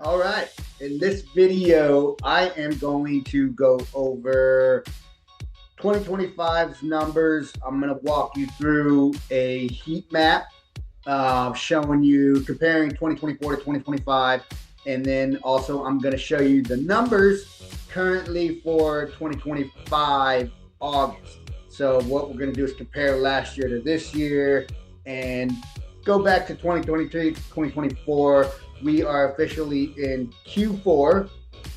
All right. In this video, I am going to go over 2025's numbers. I'm going to walk you through a heat map showing you comparing 2024 to 2025. And then also, I'm going to show you the numbers currently for 2025 August. So, what we're going to do is compare last year to this year and go back to 2023, 2024. We are officially in Q4,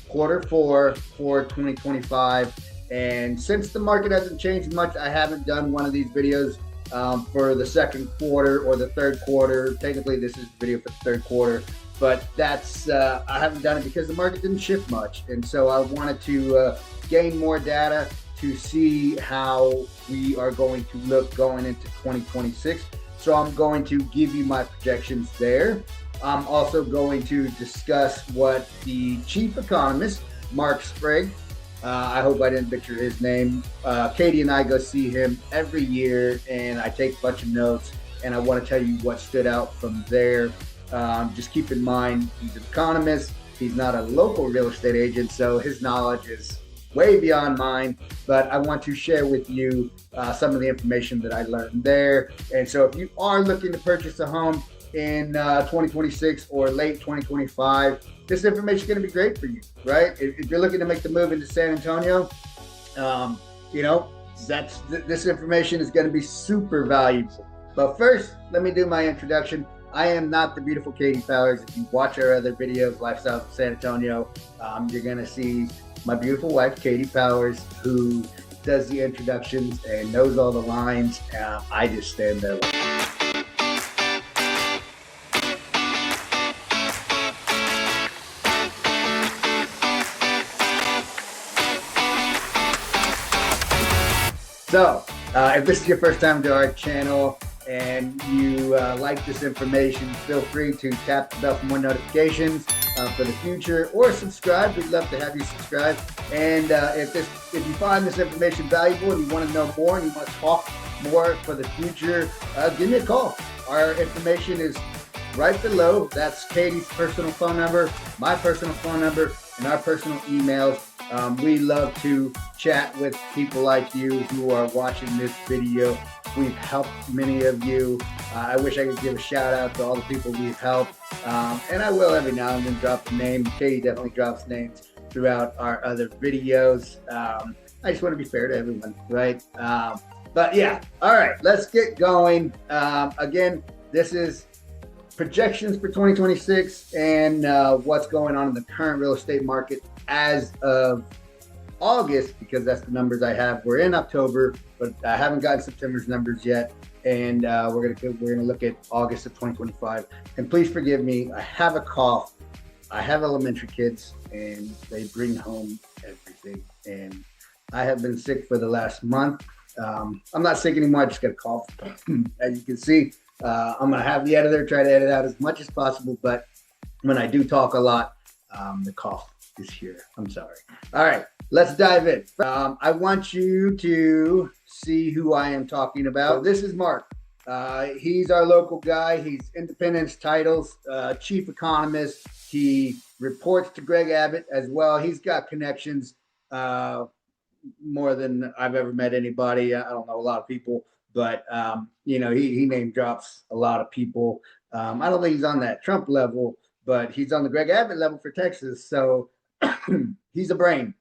quarter four for 2025. And since the market hasn't changed much, I haven't done one of these videos for the second quarter or the third quarter. Technically, this is the video for the third quarter, but that's I haven't done it because the market didn't shift much. And so I wanted to gain more data to see how we are going to look going into 2026. So I'm going to give you my projections there. I'm also going to discuss what the chief economist, Mark Sprague, I hope I didn't butcher his name. Katie and I go see him every year, and I take a bunch of notes, and I want to tell you what stood out from there. Just keep in mind, he's an economist. He's not a local real estate agent, so his knowledge is way beyond mine, but I want to share with you some of the information that I learned there. And so if you are looking to purchase a home in 2026 or late 2025, this information is going to be great for you, right? If you're looking to make the move into San Antonio, this information is going to be super valuable. But first, let me do my introduction. I am not the beautiful Katie Powers. If you watch our other videos, Lifestyle of San Antonio, you're going to see my beautiful wife, Katie Powers, who does the introductions and knows all the lines. I just stand there. So, if this is your first time to our channel and you like this information, feel free to tap the bell for more notifications for the future, or subscribe. We'd love to have you subscribe. And if you find this information valuable and you want to know more and you want to talk more for the future, give me a call. Our information is right below. That's Katie's personal phone number, my personal phone number, and our personal emails. We love to chat with people like you who are watching this video. We've helped many of you. I wish I could give a shout out to all the people we've helped. And I will every now and then drop a name. Katie definitely drops names throughout our other videos. I just want to be fair to everyone, right? But yeah, all right, let's get going. Again, this is projections for 2026 and what's going on in the current real estate market as of August, because that's the numbers I have. We're in October, but I haven't gotten September's numbers yet, and we're gonna look at August of 2025. And please forgive me, I have a cough. I have elementary kids, and they bring home everything. And I have been sick for the last month. I'm not sick anymore. I just got a cough. As you can see, I'm gonna have the editor try to edit out as much as possible, but when I do talk a lot, the cough is here. I'm sorry. All right, let's dive in. I want you to see who I am talking about. This is Mark. He's our local guy. He's Independence Titles, chief economist. He reports to Greg Abbott as well. He's got connections more than I've ever met anybody. I don't know a lot of people, but he name drops a lot of people. I don't think he's on that Trump level, but he's on the Greg Abbott level for Texas. So he's a brain,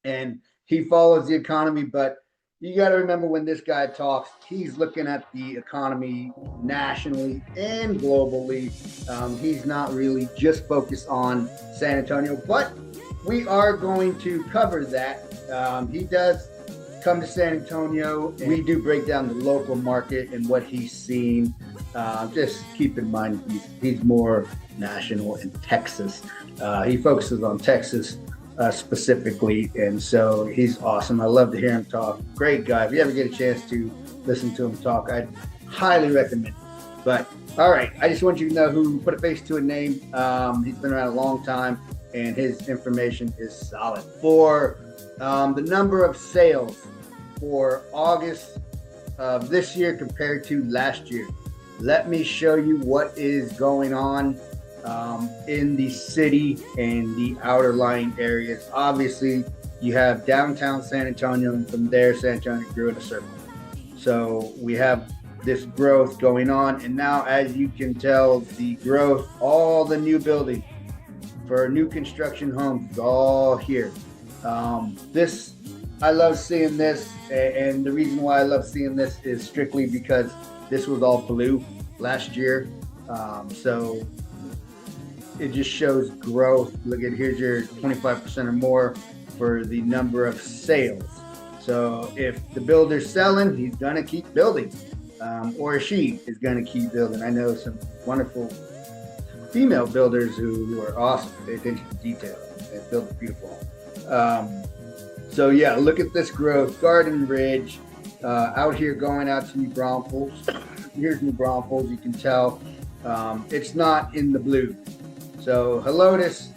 and he follows the economy. But you got to remember, when this guy talks, he's looking at the economy nationally and globally. He's not really just focused on San Antonio, but we are going to cover that. He does come to San Antonio, and we do break down the local market and what he's seen. Just keep in mind, he's more national in Texas. He focuses on Texas specifically, and so he's awesome. I love to hear him talk. Great guy. If you ever get a chance to listen to him talk, I'd highly recommend it. But all right, I just want you to know who put a face to a name. He's been around a long time, and his information is solid. For the number of sales for August of this year compared to last year, let me show you what is going on in the city and the outer lying areas. Obviously, you have downtown San Antonio, and from there, San Antonio grew in a circle. So we have this growth going on, and now, as you can tell, the growth, all the new building for new construction homes is all here. This, I love seeing this, and the reason why I love seeing this is strictly because this was all blue last year. So it just shows growth. Look at, here's your 25% or more for the number of sales. So if the builder's selling, he's gonna keep building, or she is gonna keep building. I know some wonderful female builders who are awesome. They pay attention to detail. They build a beautiful home. So yeah, look at this growth. Garden Ridge, out here going out to New Braunfels. Here's New Braunfels. You can tell it's not in the blue. So Helotes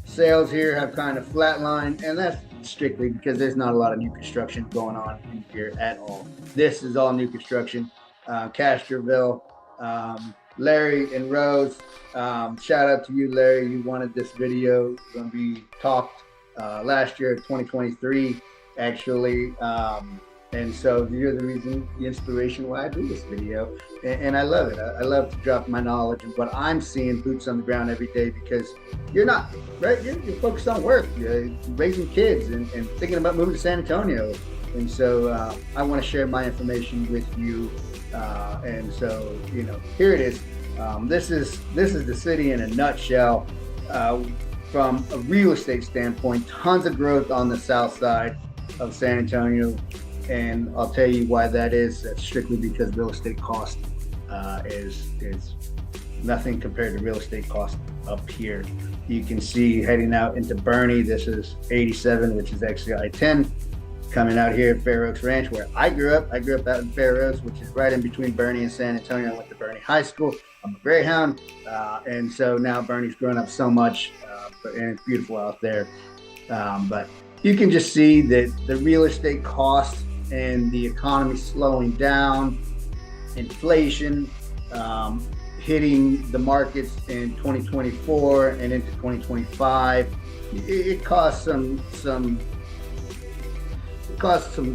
sales here have kind of flatlined, and that's strictly because there's not a lot of new construction going on in here at all. This is all new construction. Castroville, Larry and Rose, shout out to you, Larry. You wanted this video. It's going to be talked last year, 2023, actually. And so you're the reason, the inspiration why I do this video. And I love it. I love to drop my knowledge and what I'm seeing, boots on the ground every day, because you're not, right? You're focused on work, you're raising kids and thinking about moving to San Antonio. And so I want to share my information with you. And so, you know, here it is. This is the city in a nutshell. From a real estate standpoint, tons of growth on the south side of San Antonio. And I'll tell you why that is. That's strictly because real estate cost is nothing compared to real estate cost up here. You can see heading out into Bernie, this is 87, which is actually I-10, coming out here at Fair Oaks Ranch, where I grew up. I grew up out in Fair Oaks, which is right in between Bernie and San Antonio. I went to Bernie High School. I'm a Greyhound, and so now Bernie's grown up so much, and it's beautiful out there. But you can just see that the real estate costs and the economy slowing down, inflation hitting the markets in 2024 and into 2025. It caused some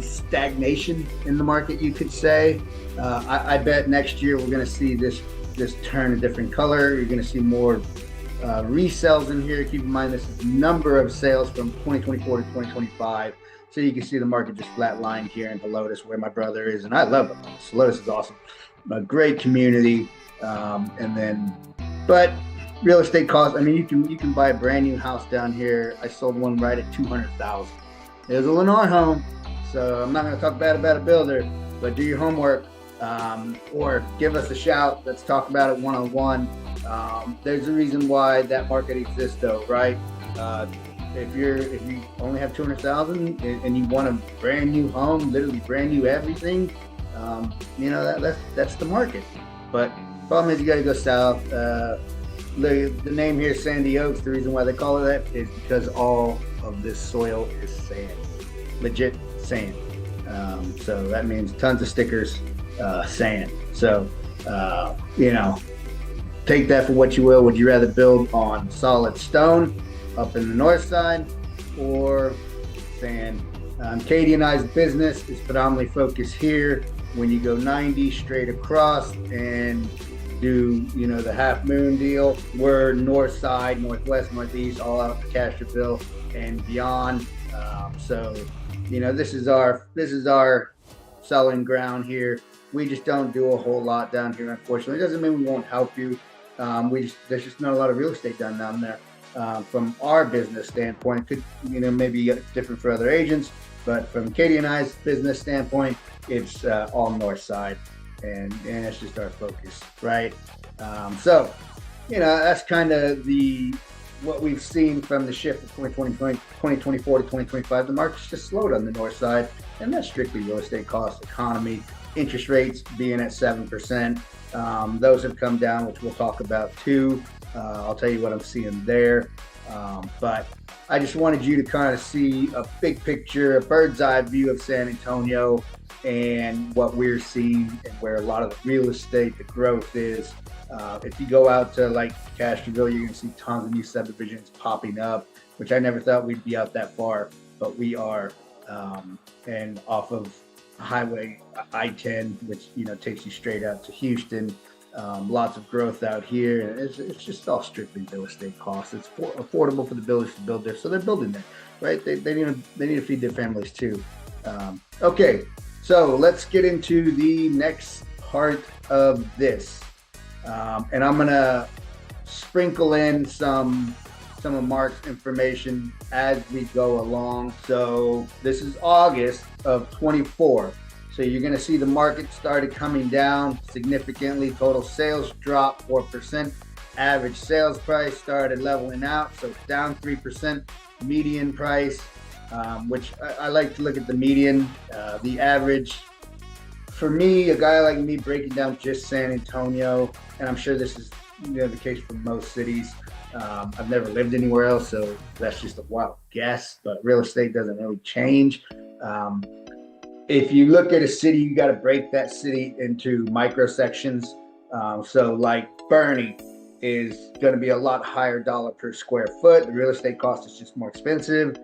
stagnation in the market, you could say. I bet next year we're going to see this turn a different color. You're going to see more resales in here. Keep in mind, this is the number of sales from 2024 to 2025. So you can see the market just flatlined here in Helotes, where my brother is, and I love Helotes. Helotes is awesome, a great community. But real estate costs. I mean, you can buy a brand new house down here. I sold one right at $200,000. It was a Lennar home, so I'm not going to talk bad about a builder, but do your homework, or give us a shout. Let's talk about it one-on-one. There's a reason why that market exists, though, right? If you only have $200,000 and you want a brand new home, literally brand new everything, you know, that's the market. But problem is, you got to go south. The name here, Sandy Oaks, the reason why they call it that is because all of this soil is sand, legit sand. So that means tons of stickers, sand. So you know, take that for what you will. Would you rather build on solid stone up in the north side or sand? Katie and I's business is predominantly focused here. When you go 90 straight across and do, you know, the half moon deal, we're north side, northwest, northeast, all out to Castroville and beyond. So, you know, this is our selling ground here. We just don't do a whole lot down here, unfortunately. It doesn't mean we won't help you. There's just not a lot of real estate done down there. From our business standpoint, it could, you know, maybe different for other agents, but from Katie and I's business standpoint, it's all north side, and that's just our focus, right? So, you know, that's kind of what we've seen from the shift of 2024 to 2025. The market's just slowed on the north side, and that's strictly real estate costs, economy, interest rates being at 7%. Those have come down, which we'll talk about too. I'll tell you what I'm seeing there. But I just wanted you to kind of see a big picture, a bird's eye view of San Antonio and what we're seeing and where a lot of the real estate, the growth is. If you go out to like Castroville, you're going to see tons of new subdivisions popping up, which I never thought we'd be out that far, but we are. And off of Highway I-10, which takes you straight out to Houston. Lots of growth out here. It's just all strictly real estate costs. It's affordable for the builders to build there, so they're building there, right? They need to feed their families too. Okay, so let's get into the next part of this, and I'm gonna sprinkle in some of Mark's information as we go along. So this is August of 24. So you're going to see the market started coming down significantly. Total sales dropped 4%. Average sales price started leveling out, so it's down 3%. Median price, which I like to look at the median. The average, for me, a guy like me breaking down just San Antonio, and I'm sure this is the case for most cities. I've never lived anywhere else, so that's just a wild guess, but real estate doesn't really change. If you look at a city, you got to break that city into micro sections. So like Bernie is going to be a lot higher dollar per square foot. The real estate cost is just more expensive.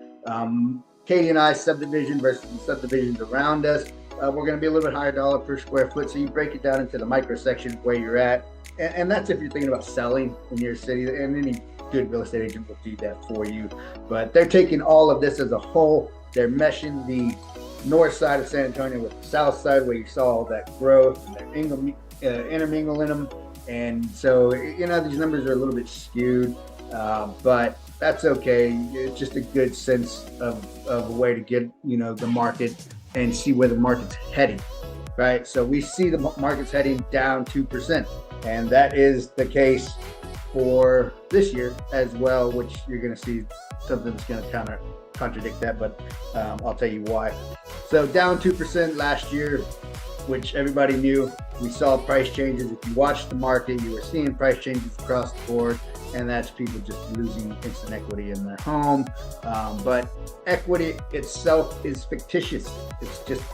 Katie and I subdivision versus the subdivisions around us, we're going to be a little bit higher dollar per square foot. So you break it down into the micro sections where you're at. And that's if you're thinking about selling in your city, and any good real estate agent will do that for you. But they're taking all of this as a whole. They're meshing the north side of San Antonio with the south side, where you saw all that growth, and they're intermingling them. And so, these numbers are a little bit skewed, but that's okay. It's just a good sense of a way to get, the market and see where the market's heading, right? So we see the market's heading down 2%. And that is the case for this year as well, which you're going to see something that's going to contradict that, but I'll tell you why. So down 2% last year, which everybody knew. We saw price changes. If you watched the market, you were seeing price changes across the board, and that's people just losing instant equity in their home. But equity itself is fictitious.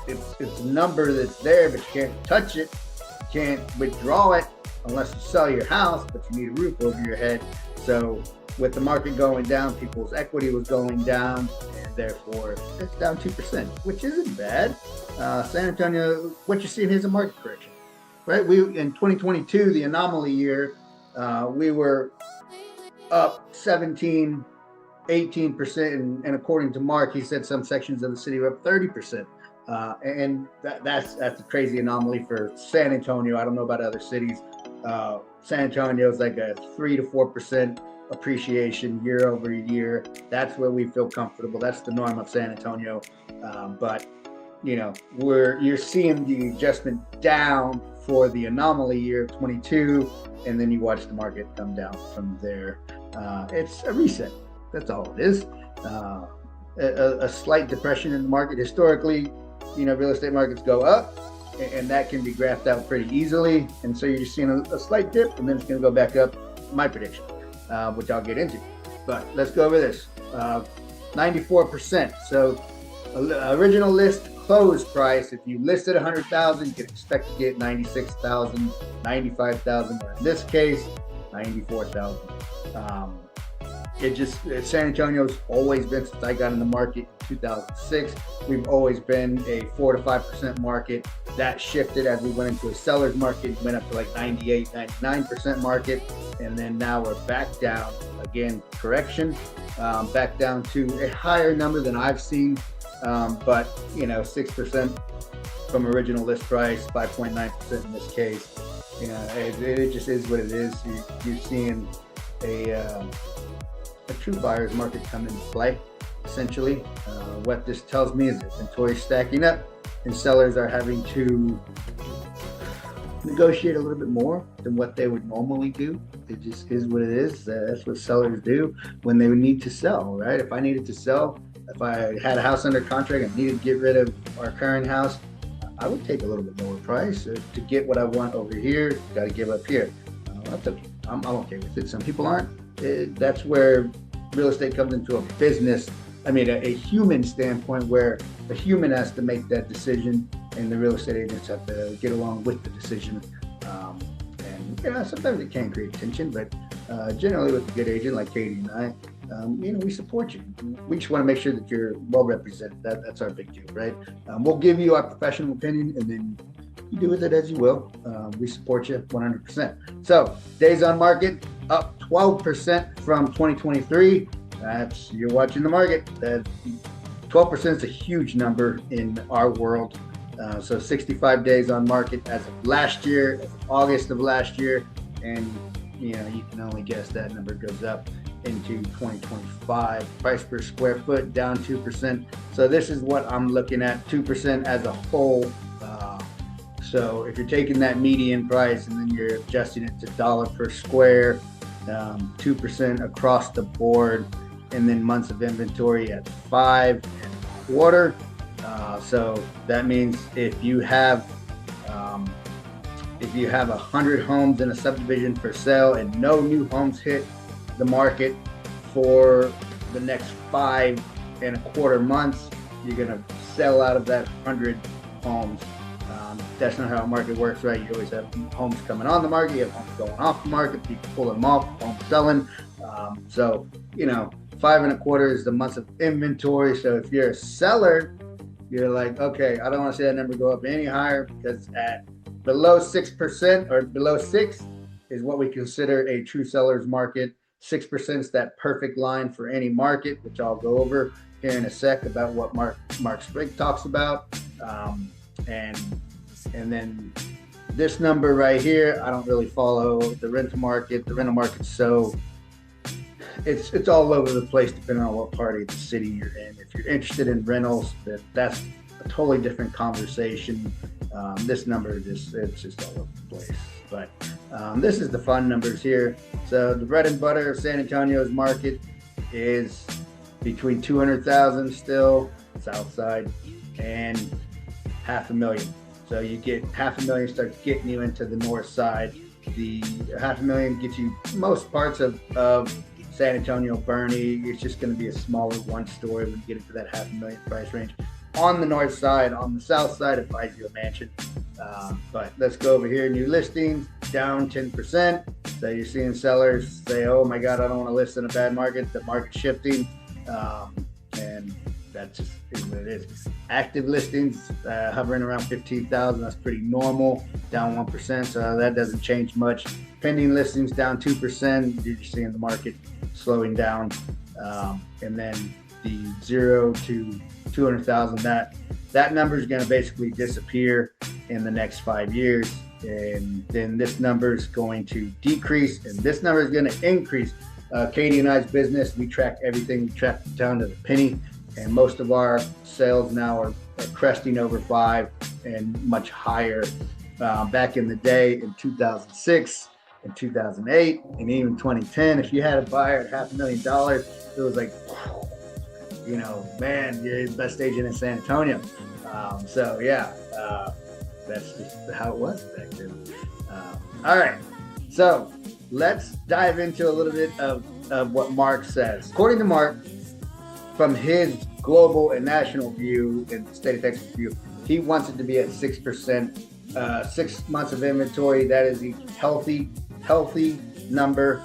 It's a number that's there, but you can't touch it. You can't withdraw it unless you sell your house, but you need a roof over your head. So with the market going down, people's equity was going down, and therefore it's down 2%, which isn't bad. San Antonio, what you're seeing here is a market correction, right? In 2022, the anomaly year, we were up 17, 18%, and according to Mark, he said some sections of the city were up 30%. And that's a crazy anomaly for San Antonio. I don't know about other cities. San Antonio is like a 3 to 4% appreciation year over year. That's where we feel comfortable. That's the norm of San Antonio. But you're seeing the adjustment down for the anomaly year of 22, and then you watch the market come down from there. It's a reset. That's all it is. A slight depression in the market. Historically, real estate markets go up, and that can be graphed out pretty easily. And so you're just seeing a slight dip, and then it's going to go back up. My prediction, which I'll get into. But let's go over this. 94%. So original list closed price. If you listed 100,000, you can expect to get 96,000, 95,000, or in this case, 94,000. San Antonio's always been, since I got in the market in 2006, we've always been a 4 to 5% market. That shifted as we went into a seller's market, went up to like 98, 99% market, and then now we're back down again, correction, back down to a higher number than I've seen, but 6% from original list price, 5.9% in this case. It just is what it is. You're seeing a true buyer's market come into play, essentially. What this tells me is inventory is stacking up, and sellers are having to negotiate a little bit more than what they would normally do. It just is what it is. That's what sellers do when they need to sell, right? If I needed to sell, if I had a house under contract and needed to get rid of our current house, I would take a little bit lower price to get what I want over here. Got to give up here. That's okay. I'm okay with it. Some people aren't. That's where real estate comes into a business. I mean, a human standpoint, where the human has to make that decision, and the real estate agents have to get along with the decision. And sometimes it can create tension, but generally with a good agent like Katie and I, we support you. We just want to make sure that you're well represented. That's our big deal, right? We'll give you our professional opinion, and then you do with it as you will. We support you 100%. So days on market up 12% from 2023. You're watching the market. That 12% is a huge number in our world. So 65 days on market as of last year, as of August of last year, and you can only guess that number goes up into 2025. Price per square foot down 2%. So this is what I'm looking at, 2% as a whole. So if you're taking that median price and then you're adjusting it to dollar per square, 2% across the board, and then months of inventory at 5.25. So that means if you have 100 homes in a subdivision for sale and no new homes hit the market for the next 5.25 months, you're gonna sell out of that 100 homes. That's not how a market works, right? You always have homes coming on the market, you have homes going off the market, people pulling them off, homes selling. So 5.25 is the months of inventory. So if you're a seller, you're like, okay, I don't want to see that number go up any higher, because at below 6% or below 6 is what we consider a true seller's market. 6% is that perfect line for any market, which I'll go over here in a sec about what Mark Sprigg talks about. And then this number right here, I don't really follow the rental market. The rental market's so it's all over the place depending on what part of the city you're in. If you're interested in rentals, that's a totally different conversation. This number it's just all over the place. But this is the fun numbers here. So the bread and butter of San Antonio's market is between 200,000 still, south side, and 500,000. So you get 500,000 starts getting you into the north side. The 500,000 gets you most parts of San Antonio, Bernie. It's just going to be a smaller one story when you get into that 500,000 price range. On the north side, on the south side, it buys you a mansion. But let's go over here. New listings down 10%. So you're seeing sellers say, "Oh my God, I don't want to list in a bad market." The market's shifting, and that just is what it is. Active listings hovering around 15,000. That's pretty normal. Down 1%, so that doesn't change much. Pending listings down 2%. You're just seeing the market slowing down, and then the 0 to 200,000. That number is going to basically disappear in the next 5 years, and then this number is going to decrease, and this number is going to increase. Katie and I's business, we track everything. We track it down to the penny. And most of our sales now are cresting over 5 and much higher. Back in the day, in 2006, in 2008, and even 2010, if you had a buyer at $500,000, it was like, man, you're the best agent in San Antonio. So yeah, that's just how it was back then. All right, so let's dive into a little bit of what Mark says. According to Mark, from his global and national view and state of Texas view, he wants it to be at 6%, 6 months of inventory. That is a healthy number.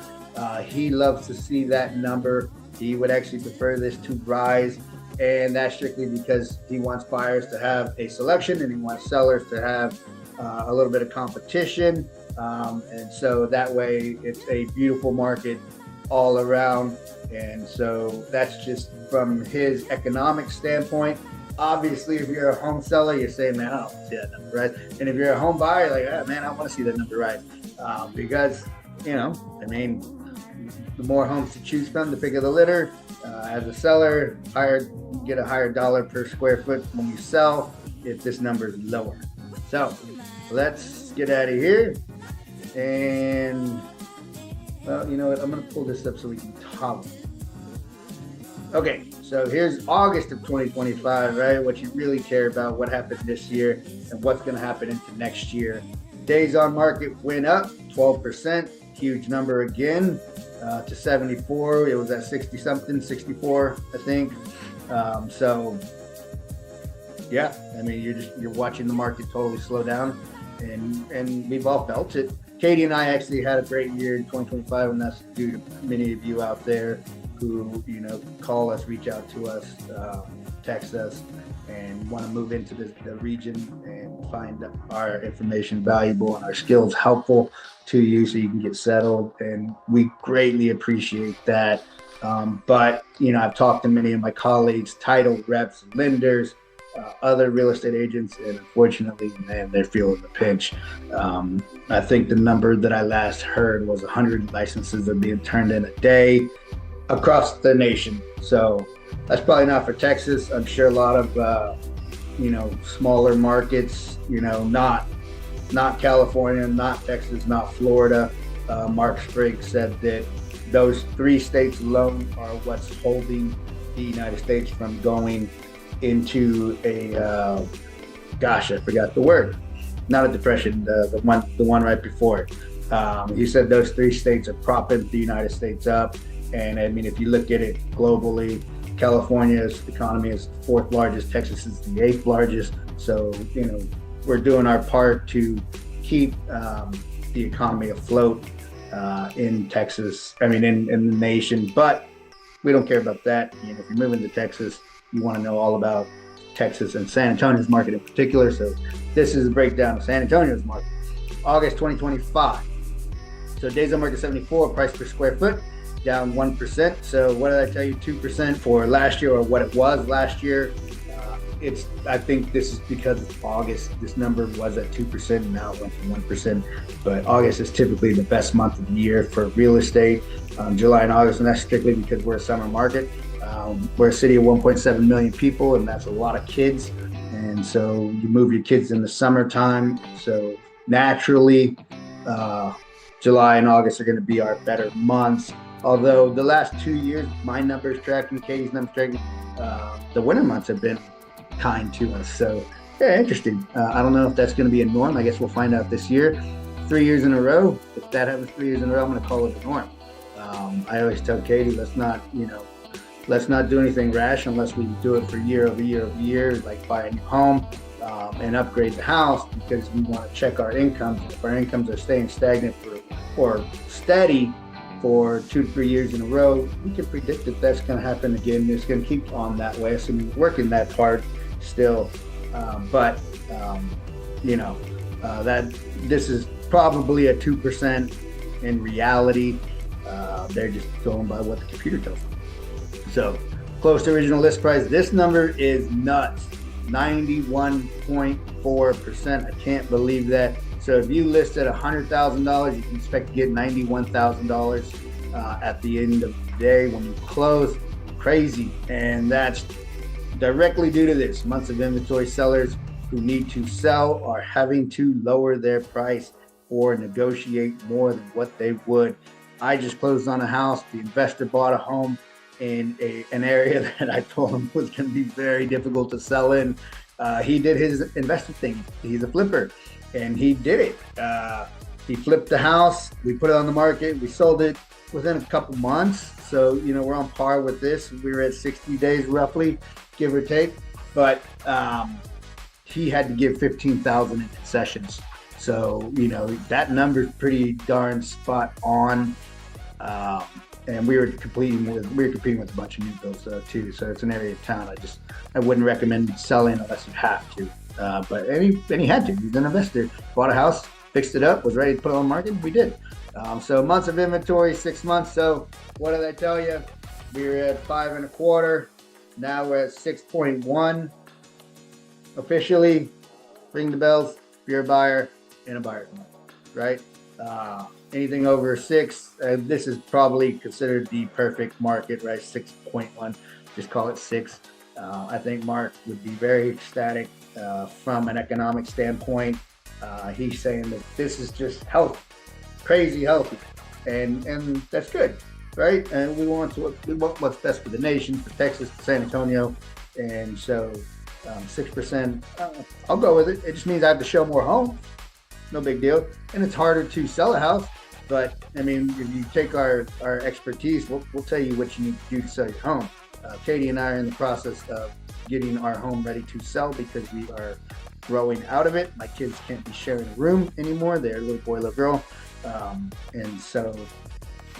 He loves to see that number. He would actually prefer this to rise, and that's strictly because he wants buyers to have a selection and he wants sellers to have a little bit of competition. And so that way it's a beautiful market all around. And so that's just from his economic standpoint. Obviously, if you're a home seller, you're saying, man, I don't want to see that number rise. And if you're a home buyer, you're like, man, I want to see that number rise. Because, the more homes to choose from, the bigger the litter. As a seller, you get a higher dollar per square foot when you sell if this number is lower. So let's get out of here. And, well, you know what? I'm going to pull this up so we can talk. Okay, so here's August of 2025, right? What you really care about, what happened this year, and what's going to happen into next year. Days on market went up 12%, huge number again, to 74. It was at 60 something, 64, I think. So yeah, you're watching the market totally slow down, and we've all felt it. Katie and I actually had a great year in 2025, and that's due to many of you out there who, call us, reach out to us, text us, and want to move into the region and find our information valuable and our skills helpful to you so you can get settled. And we greatly appreciate that. But, I've talked to many of my colleagues, title reps, lenders, other real estate agents, and unfortunately, man, they're feeling the pinch. I think the number that I last heard was 100 licenses are being turned in a day across the nation. So that's probably not for Texas. I'm sure a lot of, smaller markets, not California, not Texas, not Florida. Mark Spriggs said that those 3 states alone are what's holding the United States from going into a, I forgot the word, not a depression, the one right before it. He said those 3 states are propping the United States up. And I mean, if you look at it globally, California's economy is the 4th largest, Texas is the 8th largest. So, we're doing our part to keep the economy afloat in Texas, in the nation. But we don't care about that. If you're moving to Texas, you want to know all about Texas and San Antonio's market in particular. So this is a breakdown of San Antonio's market. August 2025. So days on market 74, price per square foot down 1%. So what did I tell you? 2% for last year, or what it was last year. I think this is because it's August. This number was at 2%, and now it went to 1%. But August is typically the best month of the year for real estate. July and August, and that's strictly because we're a summer market. We're a city of 1.7 million people, and that's a lot of kids. And so you move your kids in the summertime. So naturally, July and August are going to be our better months. Although the last 2 years, my numbers tracking, Katie's numbers tracking, the winter months have been kind to us. So yeah, interesting. I don't know if that's going to be a norm. I guess we'll find out this year. 3 years in a row. If that happens 3 years in a row, I'm going to call it a norm. I always tell Katie, let's not do anything rash unless we do it for year over year over year, like buy a new home and upgrade the house, because we want to check our incomes. If our incomes are staying stagnant or steady for 2 to 3 years in a row, we can predict that that's going to happen again. It's going to keep on that way. So we're working that hard still, but that this is probably a 2% in reality. They're just going by what the computer tells them. So close to original list price. This number is nuts. 91.4%. I can't believe that. So if you list at $100,000, you can expect to get $91,000 at the end of the day when you close. Crazy. And that's directly due to this. Months of inventory. Sellers who need to sell are having to lower their price or negotiate more than what they would. I just closed on a house. The investor bought a home in an area that I told him was going to be very difficult to sell in. He did his investor thing. He's a flipper, and he did it. He flipped the house. We put it on the market. We sold it within a couple months. So, we're on par with this. We were at 60 days roughly, give or take. But he had to give $15,000 in concessions. So, that number's pretty darn spot on. And we were competing with a bunch of new builds too. So it's an area of town. I wouldn't recommend selling unless you have to. But he had to. He's an investor. Bought a house, fixed it up, was ready to put it on the market. We did. So months of inventory, 6 months. So what did I tell you? We were at 5.25. Now we're at 6.1. Officially, ring the bells if you're a buyer in a buyer's market, right? Anything over 6, this is probably considered the perfect market, right? 6.1, just call it 6. I think Mark would be very ecstatic from an economic standpoint. He's saying that this is just healthy, crazy healthy, and that's good, right? And we want what's best for the nation, for Texas, for San Antonio, and so 6%. I'll go with it. It just means I have to show more homes. No big deal. And it's harder to sell a house. But if you take our expertise, we'll tell you what you need to do to sell your home. Katie and I are in the process of getting our home ready to sell because we are growing out of it. My kids can't be sharing a room anymore. They're a little boy, little girl. And so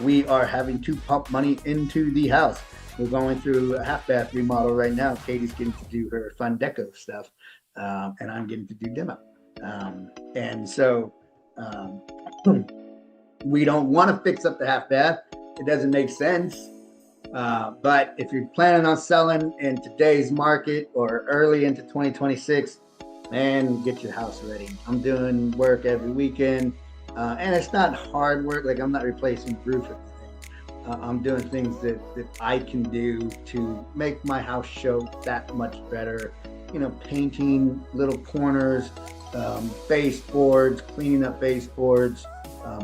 we are having to pump money into the house. We're going through a half bath remodel right now. Katie's getting to do her fun deco stuff, and I'm getting to do demo. And so um, we don't want to fix up the half bath. It doesn't make sense. But if you're planning on selling in today's market or early into 2026, man, get your house ready. I'm doing work every weekend, and it's not hard work. Like, I'm not replacing roof or anything. I'm doing things that I can do to make my house show that much better. You know, painting little corners, baseboards, cleaning up baseboards,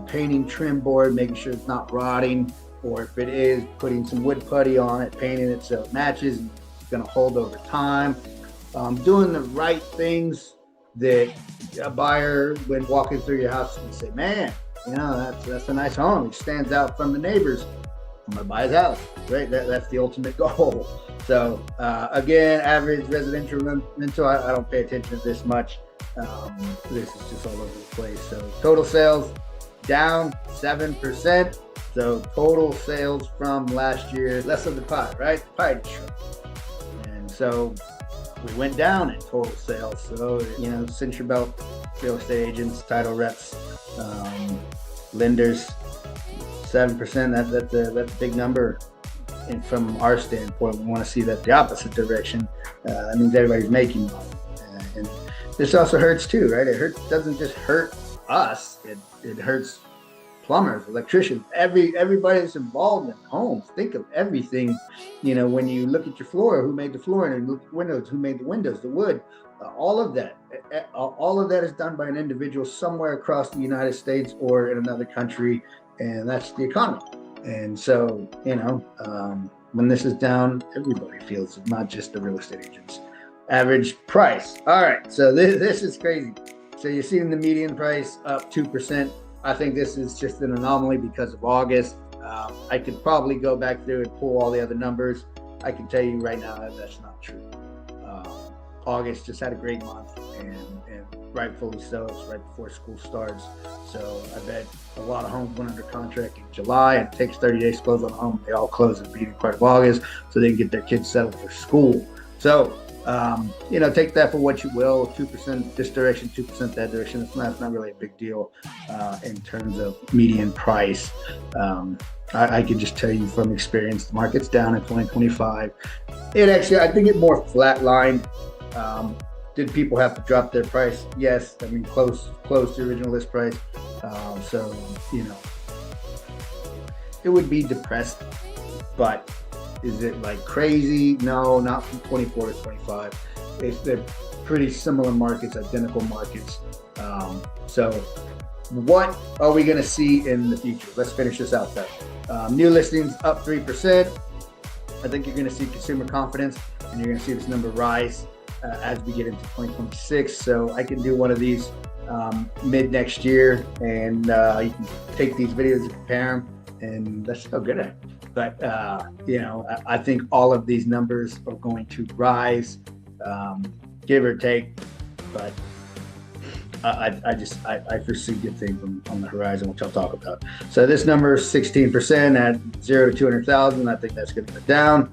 painting trim board, making sure it's not rotting, or if it is, putting some wood putty on it, painting it so it matches and it's going to hold over time. Doing the right things that a buyer, when walking through your house, can say, man, you know, that's a nice home. It stands out from the neighbors. I'm going to buy his house, right? That's the ultimate goal. So again, average residential rental, I don't pay attention to this much. This is just all over the place. So total sales down 7%. So total sales from last year, less of the pie, right? Pie shrunk. And so we went down in total sales. So, you know, cinch your belt, real estate agents, title reps, lenders, 7%. That's a big number. And from our standpoint, we want to see that the opposite direction. That means everybody's making money. And this also hurts too, right? It doesn't just hurt us. It hurts plumbers, electricians, everybody that's involved in homes. Think of everything, you know, when you look at your floor, who made the floor, and you look at windows, who made the windows, the wood, all of that is done by an individual somewhere across the United States or in another country, and that's the economy. And so, you know, when this is down, everybody feels it, not just the real estate agents. Average price. All right, so this is crazy. So you're seeing the median price up 2%. I think this is just an anomaly because of August. I could probably go back through and pull all the other numbers. I can tell you right now that that's not true. August just had a great month, and rightfully so. It's right before school starts. So I bet a lot of homes went under contract in July. It takes 30 days to close on a home. They all close at the beginning part of August so they can get their kids settled for school. So you know, take that for what you will. 2% this direction, 2% that direction. It's not really a big deal in terms of median price. I can just tell you from experience, the market's down in 2025. It actually, I think it more flatlined. Did people have to drop their price? Yes. I mean, close to original list price. So, you know, it would be depressed, but is it like crazy? No, not from 24 to 25. They're pretty similar markets, identical markets. So what are we going to see in the future? Let's finish this out though. New listings up 3%. I think you're going to see consumer confidence, and you're going to see this number rise as we get into 2026. So I can do one of these mid next year, and you can take these videos and compare them, and that's still good at it. But, you know, I think all of these numbers are going to rise, give or take. But I foresee good things on the horizon, which I'll talk about. So this number is 16% at 0 to 200,000. I think that's going to go down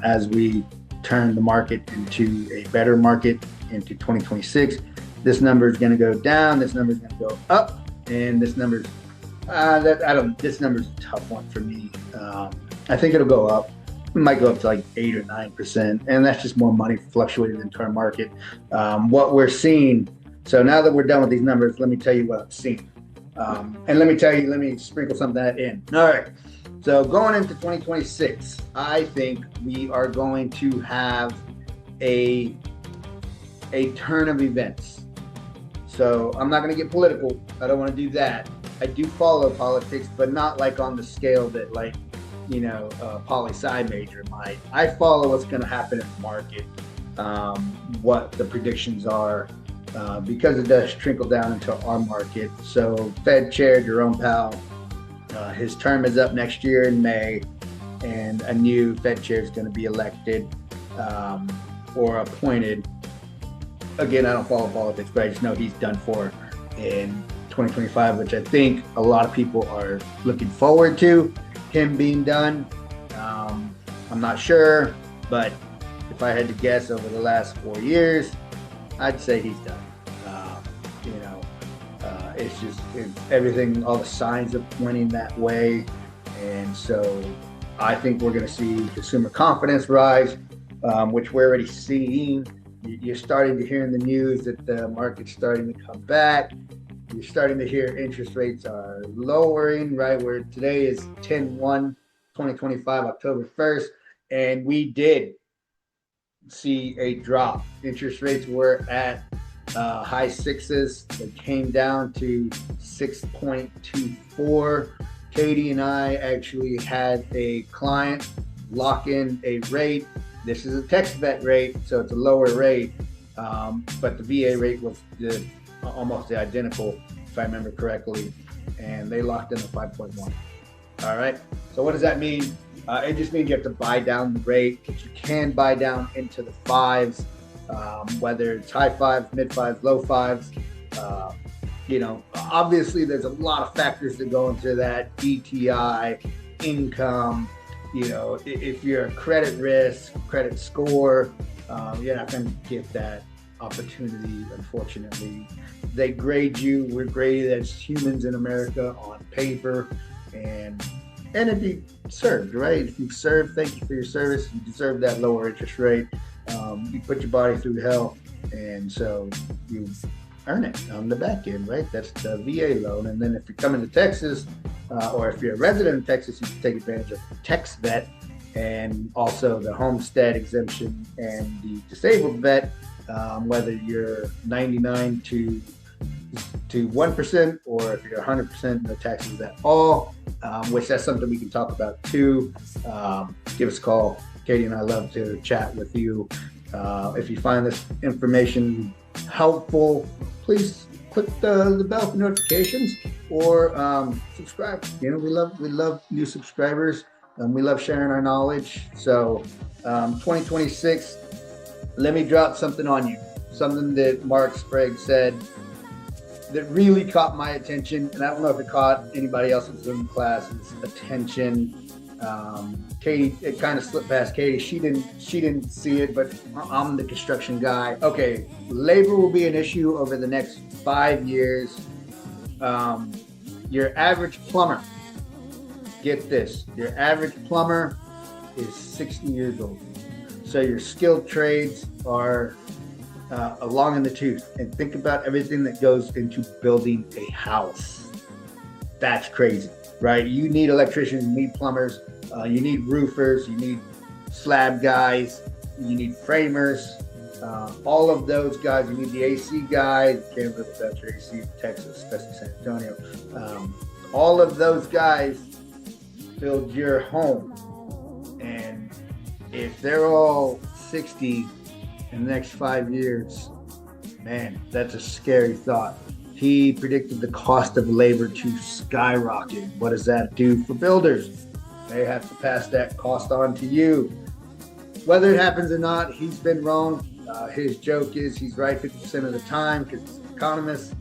as we turn the market into a better market into 2026. This number is going to go down. This number is going to go up, and this number is this number's a tough one for me. I think it'll go up. It might go up to like 8 or 9%, and that's just more money fluctuating into our market. What we're seeing. So now that we're done with these numbers, let me tell you what I'm seeing. And let me sprinkle some of that in. All right. So going into 2026, I think we are going to have a turn of events. So I'm not going to get political. I don't want to do that. I do follow politics, but not like on the scale that, like, you know, a poli-sci major might. I follow what's going to happen in the market, what the predictions are, because it does trickle down into our market. So Fed Chair Jerome Powell, his term is up next year in May, and a new Fed Chair is going to be elected or appointed. Again, I don't follow politics, but I just know he's done for in 2025, which I think a lot of people are looking forward to him being done. I'm not sure, but if I had to guess over the last 4 years, I'd say he's done. You know, it's everything, all the signs are pointing that way. And so I think we're going to see consumer confidence rise, which we're already seeing. You're starting to hear in the news that the market's starting to come back. You're starting to hear interest rates are lowering, right? Where today is 10/1/2025, October 1st. And we did see a drop. Interest rates were at high sixes. They came down to 6.24. Katie and I actually had a client lock in a rate. This is a TextVet rate, so it's a lower rate, but the VA rate was almost the identical, if I remember correctly, and they locked in a 5.1. All right, so what does that mean? It just means you have to buy down the rate, but you can buy down into the fives, whether it's high fives, mid fives, low fives. You know, obviously there's a lot of factors that go into that: DTI, income. You know, if you're a credit risk, credit score, you're not going to get that opportunity, unfortunately. They grade you. We're graded as humans in America on paper, and if you served, right? If you've served, thank you for your service. You deserve that lower interest rate. You put your body through hell, and so you earn it on the back end, right? That's the VA loan. And then if you're coming to Texas, or if you're a resident in Texas, you can take advantage of TextVet and also the homestead exemption and the disabled vet, whether you're 99 to 1%, or if you're 100%, no taxes at all, which that's something we can talk about too. Give us a call. Katie and I love to chat with you. If you find this information helpful, please click the bell for notifications, or subscribe. You know, we love new subscribers, and we love sharing our knowledge. So 2026, let me drop something on you. Something that Mark Sprague said that really caught my attention, and I don't know if it caught anybody else's Zoom class's attention. Katie, it kind of slipped past Katie. She didn't see it, but I'm the construction guy. Okay, labor will be an issue over the next 5 years. Your average plumber, get this, your average plumber is 60 years old. So your skilled trades are long in the tooth. And think about everything that goes into building a house. That's crazy, right? You need electricians, you need plumbers, you need roofers, you need slab guys, you need framers, all of those guys. You need the AC guys. Can't live without your AC in Texas, especially San Antonio. All of those guys build your home, and if they're all 60 in the next 5 years, man, that's a scary thought. He predicted the cost of labor to skyrocket. What does that do for builders? They have to pass that cost on to you. Whether it happens or not, he's been wrong. His joke is he's right 50% of the time, because he's an economist,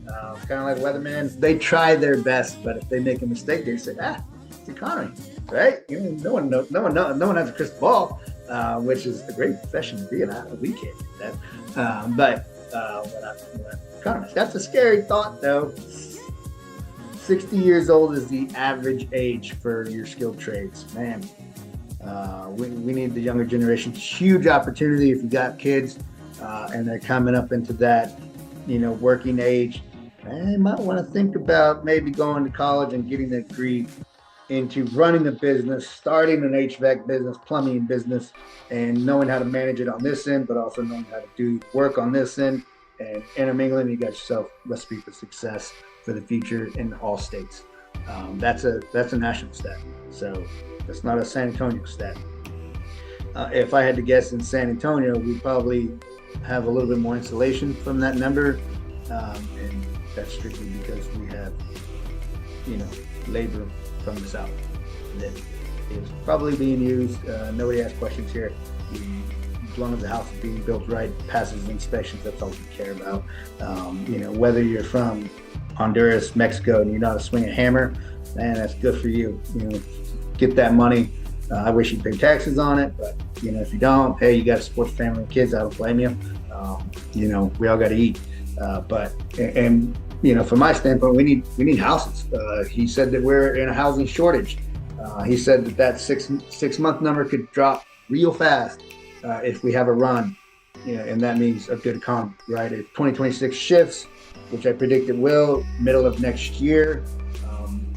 kind of like a weatherman. They try their best, but if they make a mistake, they say, it's the economy, right? You know, no one has a crystal ball, which is a great profession to be in. We can't do that. But we're not economists. That's a scary thought, though. 60 years old is the average age for your skilled trades. Man, we need the younger generation. Huge opportunity if you got kids and they're coming up into that, working age. You might want to think about maybe going to college and getting a degree into running a business, starting an HVAC business, plumbing business, and knowing how to manage it on this end, but also knowing how to do work on this end, and intermingling. You got yourself a recipe for success for the future in all states. That's a national stat, so that's not a San Antonio stat. If I had to guess, in San Antonio, we probably have a little bit more insulation from that number, and that's strictly because we have, labor from the south that is probably being used. Nobody asked questions here. We as long as the house is being built right, passes inspections, that's all we care about. Whether you're from Honduras, Mexico, and you know how to swing a hammer, man, that's good for you. Get that money. I wish you paid taxes on it, but if you don't, hey, you got to support the family and kids. I don't blame you. We all got to eat. From my standpoint, we need houses. He said that we're in a housing shortage. He said that 6 month number could drop real fast if we have a run, and that means a good economy, right? If 2026 shifts, which I predict it will, middle of next year,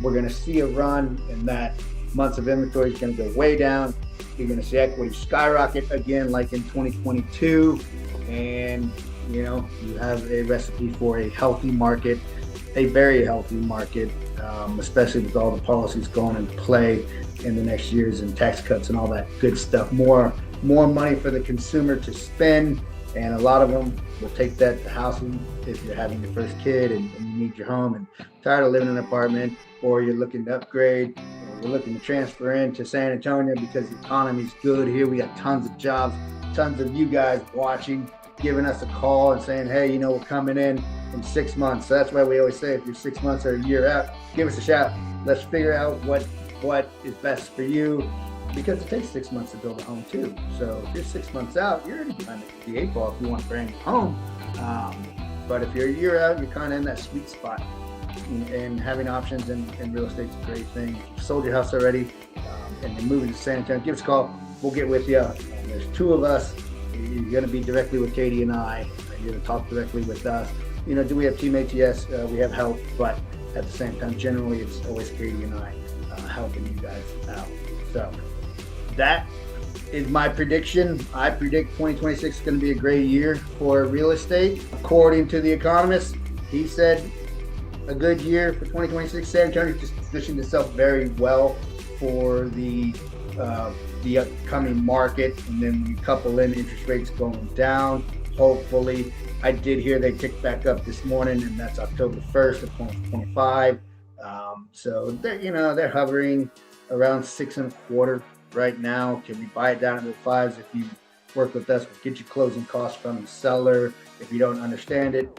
we're going to see a run, and that months of inventory is going to go way down. You're going to see equity skyrocket again, like in 2022, and you have a recipe for a healthy market, a very healthy market, especially with all the policies going into play in the next years and tax cuts and all that good stuff. More money for the consumer to spend, and a lot of them will take that to housing if you're having your first kid and you need your home and tired of living in an apartment, or you're looking to upgrade, or you're looking to transfer into San Antonio because the economy's good here. We got tons of jobs, tons of you guys watching, giving us a call and saying, hey, we're coming in 6 months. So that's why we always say, if you're 6 months or a year out, give us a shout. Let's figure out what is best for you, because it takes 6 months to build a home too. So if you're 6 months out, you're already behind the 8 ball if you want a brand new home. But if you're a year out, you're kind of in that sweet spot. And having options in real estate is a great thing. If you've sold your house already and you're moving to San Antonio, give us a call. We'll get with you. There's 2 of us. You're going to be directly with Katie and I. You're going to talk directly with us. Do we have teammates? Yes, we have help, but at the same time, generally, it's always Katie and I helping you guys out. So that is my prediction. I predict 2026 is going to be a great year for real estate. According to The Economist, he said a good year for 2026. San Antonio just positioned itself very well for the upcoming market, and then we couple in interest rates going down, hopefully. I did hear they ticked back up this morning, and that's October 1st of 2025. So they're hovering around 6.25 right now. Can we buy it down into the 5s? If you work with us, we'll get you closing costs from the seller. If you don't understand it,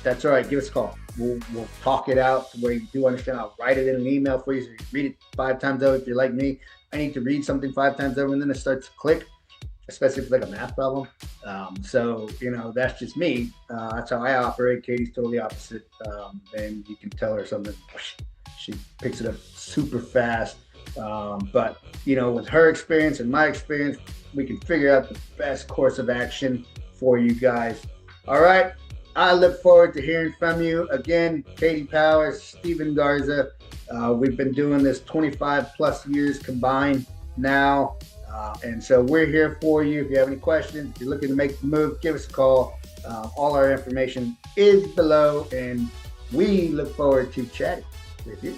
that's all right. Give us a call. We'll talk it out to where you do understand. I'll write it in an email for you so you can read it 5 times over. If you're like me, I need to read something 5 times over and then it starts to click, especially if it's like a math problem. That's just me. That's how I operate. Katie's totally opposite. And you can tell her something, she picks it up super fast. But with her experience and my experience, we can figure out the best course of action for you guys. All right. I look forward to hearing from you. Again, Katie Powers, Steven Garza. We've been doing this 25 plus years combined now. And so we're here for you. If you have any questions, if you're looking to make the move, give us a call. All our information is below, and we look forward to chatting with you.